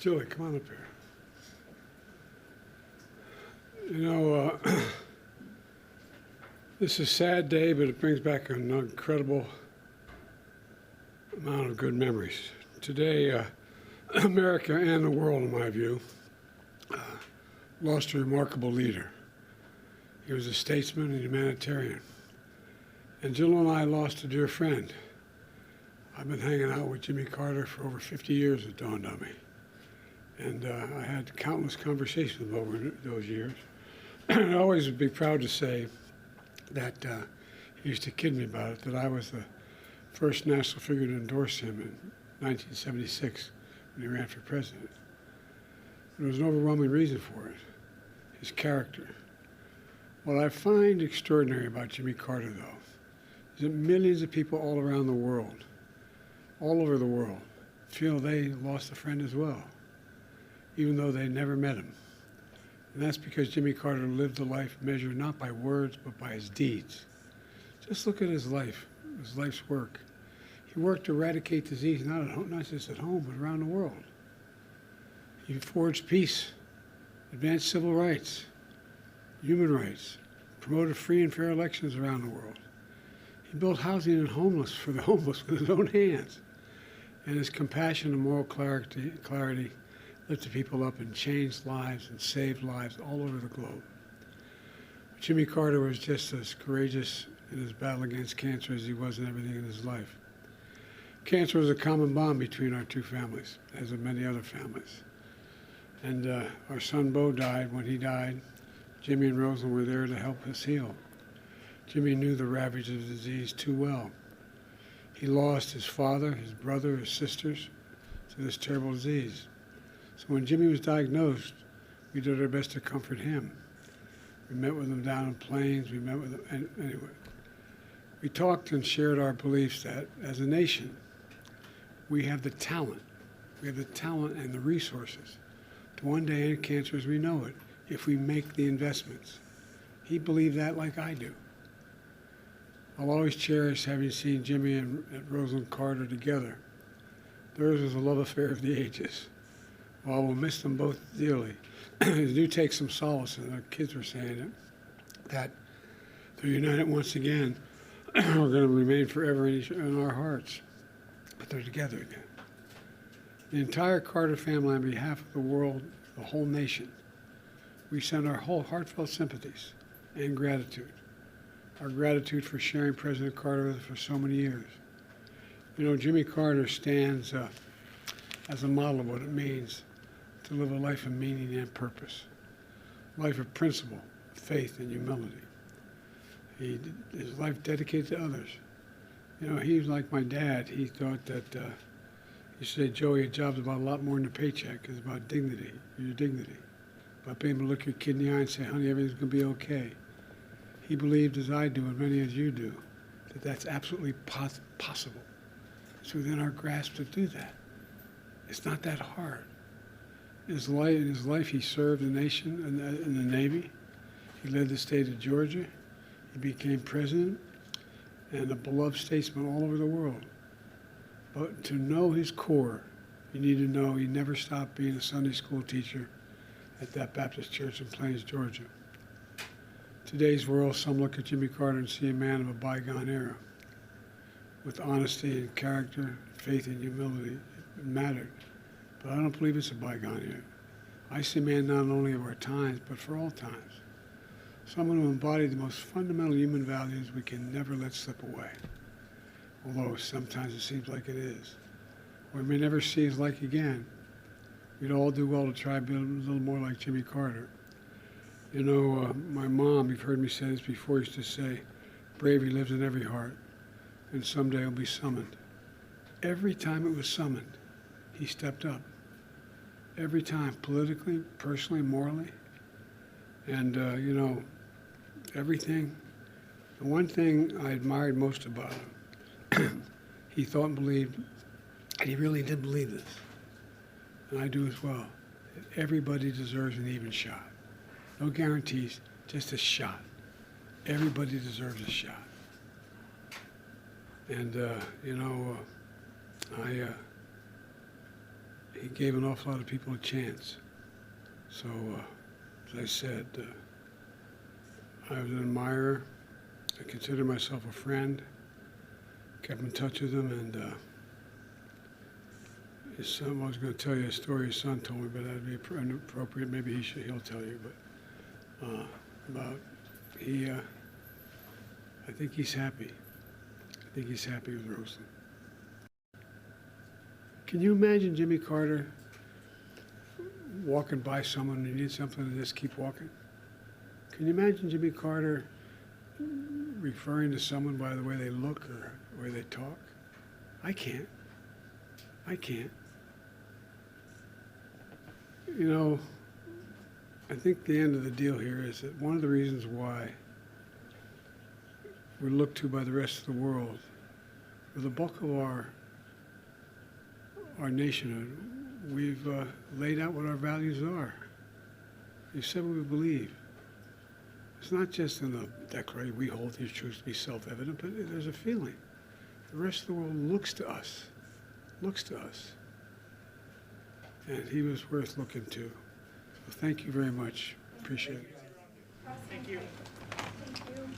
Julie, come on up here. You know, this is a sad day, but it brings back an incredible amount of good memories. Today, America and the world, in my view, lost a remarkable leader. He was a statesman and humanitarian. And Jill and I lost a dear friend. I've been hanging out with Jimmy Carter for over 50 years, it dawned on me. And I had countless conversations over those years. I always would be proud to say that he used to kid me about it, that I was the first national figure to endorse him in 1976 when he ran for president. There was an overwhelming reason for it, his character. What I find extraordinary about Jimmy Carter, though, is that millions of people all around the world, all over the world, feel they lost a friend as well, even though they never met him. And that's because Jimmy Carter lived a life measured not by words, but by his deeds. Just look at his life's work. He worked to eradicate disease, not just at home, but around the world. He forged peace, advanced civil rights, human rights, promoted free and fair elections around the world. He built housing and homeless for the homeless with his own hands. And his compassion and moral clarity lifted people up and changed lives and saved lives all over the globe. Jimmy Carter was just as courageous in his battle against cancer as he was in everything in his life. Cancer was a common bond between our two families, as with many other families. And our son Bo died. When he died, Jimmy and Rosalind were there to help us heal. Jimmy knew the ravage of the disease too well. He lost his father, his brother, his sisters to this terrible disease. So when Jimmy was diagnosed, we did our best to comfort him. We met with him down in Plains, we met with him, and anyway. We talked and shared our beliefs that as a nation, we have the talent and the resources to one day end cancer as we know it, if we make the investments. He believed that like I do. I'll always cherish having seen Jimmy and Rosalind Carter together. Theirs was a love affair of the ages. While we'll miss them both dearly, I do take some solace in our kids were saying it, that they're united once again. We're going to remain forever in our hearts, but they're together again. The entire Carter family, on behalf of the world, the whole nation, we send our whole heartfelt sympathies and gratitude. Our gratitude for sharing President Carter with us for so many years. You know, Jimmy Carter stands as a model of what it means to live a life of meaning and purpose, a life of principle, faith, and humility. His life dedicated to others. You know, he was like my dad. He thought that, he said, Joey, a job's about a lot more than a paycheck. It's about dignity, your dignity. About being able to look your kid in the eye and say, honey, everything's going to be okay. He believed, as I do, and many as you do, that that's absolutely possible. It's within our grasp to do that. It's not that hard. In his life, he served the nation in the Navy. He led the state of Georgia. He became president and a beloved statesman all over the world. But to know his core, you need to know he never stopped being a Sunday school teacher at that Baptist church in Plains, Georgia. Today's world, some look at Jimmy Carter and see a man of a bygone era. With honesty and character, faith and humility, it mattered. But I don't believe it's a bygone era. I see a man not only of our times, but for all times. Someone who embodied the most fundamental human values we can never let slip away. Although sometimes it seems like it is. Or we may never see his like again. We'd all do well to try to be a little more like Jimmy Carter. You know, my mom, you've heard me say this before, used to say, bravery lives in every heart, and someday it'll be summoned. Every time it was summoned, he stepped up. Every time, politically, personally, morally. And, you know, everything. The one thing I admired most about him, he thought and believed, and he really did believe this, and I do as well, that everybody deserves an even shot. No guarantees, just a shot. Everybody deserves a shot. And, you know, he gave an awful lot of people a chance. So, as I said, I was an admirer. I consider myself a friend. Kept in touch with him, and his son, I was going to tell you a story his son told me, but that'd be inappropriate. Maybe he'll tell you, but I think he's happy. I think he's happy with Roseland. Can you imagine Jimmy Carter walking by someone and he needs something and just keep walking? Can you imagine Jimmy Carter referring to someone by the way they look or the way they talk? I can't. I can't. You know, I think the end of the deal here is that one of the reasons why we're looked to by the rest of the world, for the bulk of our nationhood, we've laid out what our values are. We've said what we believe. It's not just in the Declaration, we hold these truths to be self-evident, but there's a feeling. The rest of the world looks to us. And he was worth looking to. So thank you very much. Appreciate it. Thank you. Thank you.